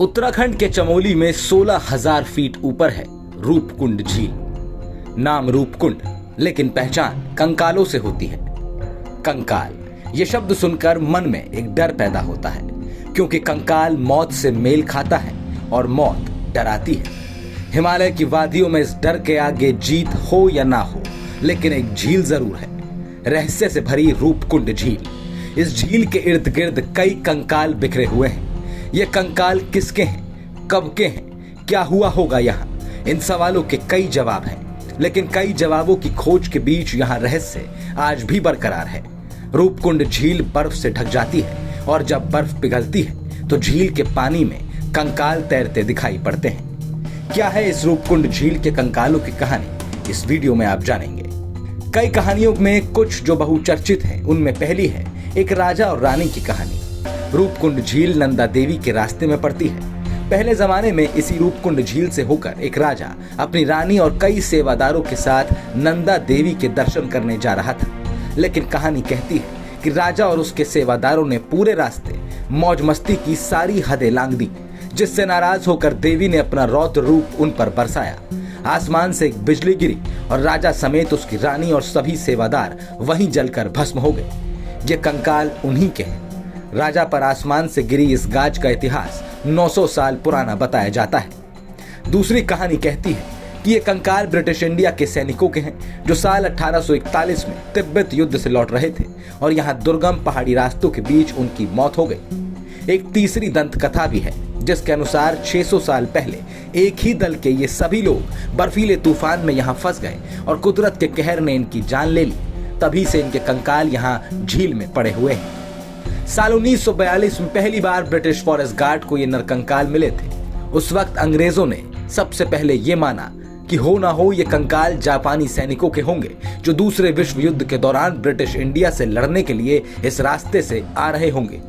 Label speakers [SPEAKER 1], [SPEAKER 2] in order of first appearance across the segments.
[SPEAKER 1] उत्तराखंड के चमोली में 16,000 फीट ऊपर है रूपकुंड झील। नाम रूपकुंड, लेकिन पहचान कंकालों से होती है। कंकाल, ये शब्द सुनकर मन में एक डर पैदा होता है, क्योंकि कंकाल मौत से मेल खाता है और मौत डराती है। हिमालय की वादियों में इस डर के आगे जीत हो या ना हो, लेकिन एक झील जरूर है, रहस्य से भरी रूपकुंड झील। इस झील के इर्द गिर्द कई कंकाल बिखरे हुए हैं। ये कंकाल किसके हैं, कब के हैं, क्या हुआ होगा यहाँ? इन सवालों के कई जवाब हैं, लेकिन कई जवाबों की खोज के बीच यहाँ रहस्य आज भी बरकरार है। रूपकुंड झील बर्फ से ढक जाती है और जब बर्फ पिघलती है तो झील के पानी में कंकाल तैरते दिखाई पड़ते हैं। क्या है इस रूपकुंड झील के कंकालों की कहानी, इस वीडियो में आप जानेंगे। कई कहानियों में कुछ जो बहुचर्चित हैं, उनमें पहली है एक राजा और रानी की कहानी। रूपकुंड झील नंदा देवी के रास्ते में पड़ती है। पहले जमाने में इसी रूपकुंड झील से होकर एक राजा अपनी रानी और कई सेवादारों के साथ नंदा देवी के दर्शन करने जा रहा था। लेकिन कहानी कहती है कि राजा और उसके सेवादारों ने पूरे रास्ते मौज मस्ती की सारी हदें लांघ दी, जिससे नाराज होकर देवी ने अपना रौद्र रूप उन पर बरसाया। आसमान से एक बिजली गिरी और राजा समेत उसकी रानी और सभी सेवादार वहीं जलकर भस्म हो गए। ये कंकाल उन्हीं के हैं। राजा पर आसमान से गिरी इस गाज का इतिहास 900 साल पुराना बताया जाता है। दूसरी कहानी कहती है कि ये कंकाल ब्रिटिश इंडिया के सैनिकों के हैं, जो साल 1841 में तिब्बत युद्ध से लौट रहे थे और यहाँ दुर्गम पहाड़ी रास्तों के बीच उनकी मौत हो गई। एक तीसरी दंत कथा भी है, जिसके अनुसार 600 साल पहले एक ही दल के ये सभी लोग बर्फीले तूफान में यहाँ फंस गए और कुदरत के कहर ने इनकी जान ले ली। तभी से इनके कंकाल यहाँ झील में पड़े हुए हैं। साल 1942 में पहली बार ब्रिटिश फॉरेस्ट गार्ड को ये नरकंकाल मिले थे। उस वक्त अंग्रेजों ने सबसे पहले ये माना कि हो ना हो ये कंकाल जापानी सैनिकों के होंगे, जो दूसरे विश्व युद्ध के दौरान ब्रिटिश इंडिया से लड़ने के लिए इस रास्ते से आ रहे होंगे।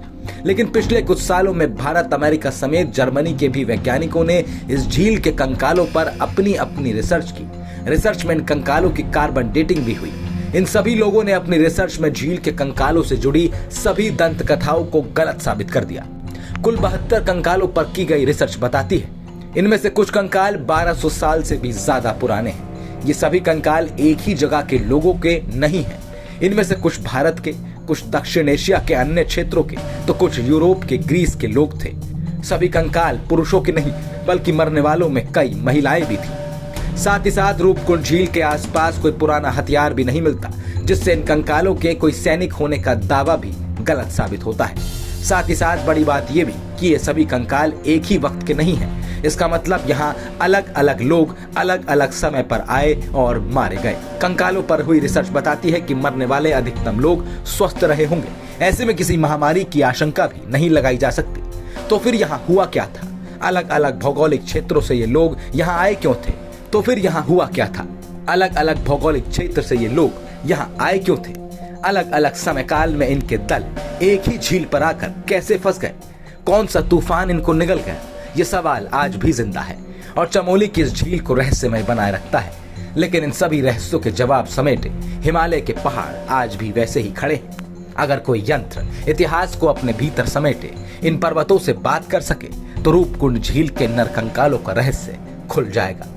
[SPEAKER 1] लेकिन पिछले कुछ सालों में भारत, अमेरिका समेत जर्मनी के भी वैज्ञानिकों ने इस झील के कंकालों पर अपनी अपनी रिसर्च की। रिसर्च में इन कंकालों की कार्बन डेटिंग भी हुई। इन सभी लोगों ने अपनी रिसर्च में झील के कंकालों से जुड़ी सभी दंत कथाओं को गलत साबित कर दिया। कुल 72 कंकालों पर की गई रिसर्च बताती है इनमें से कुछ कंकाल 1200 साल से भी ज्यादा पुराने हैं। ये सभी कंकाल एक ही जगह के लोगों के नहीं हैं। इनमें से कुछ भारत के, कुछ दक्षिण एशिया के अन्य क्षेत्रों के, तो कुछ यूरोप के, ग्रीस के लोग थे। सभी कंकाल पुरुषों के नहीं, बल्कि मरने वालों में कई महिलाएं भी थी। साथ ही साथ रूपकुंड झील के आसपास कोई पुराना हथियार भी नहीं मिलता, जिससे इन कंकालों के कोई सैनिक होने का दावा भी गलत साबित होता है। साथ ही साथ बड़ी बात यह भी कि ये सभी कंकाल एक ही वक्त के नहीं हैं। इसका मतलब यहाँ अलग अलग लोग अलग अलग समय पर आए और मारे गए। कंकालों पर हुई रिसर्च बताती है कि मरने वाले अधिकतम लोग स्वस्थ रहे होंगे। ऐसे में किसी महामारी की आशंका भी नहीं लगाई जा सकती। तो फिर यहाँ हुआ क्या था? अलग अलग भौगोलिक क्षेत्रों से ये लोग यहाँ आए क्यों थे? तो फिर यहाँ हुआ क्या था? अलग अलग भौगोलिक क्षेत्र से ये लोग यहाँ आए क्यों थे? अलग अलग समय काल में इनके दल एक ही झील पर आकर कैसे फंस गए? कौन सा तूफान इनको निगल गया? ये सवाल आज भी जिंदा है और चमोली की इस झील को रहस्यमय बनाए रखता है। लेकिन इन सभी रहस्यों के जवाब समेटे हिमालय के पहाड़ आज भी वैसे ही खड़े हैं। अगर कोई यंत्र इतिहास को अपने भीतर समेटे इन पर्वतों से बात कर सके, तो रूपकुंड झील के नरकंकालों का रहस्य खुल जाएगा।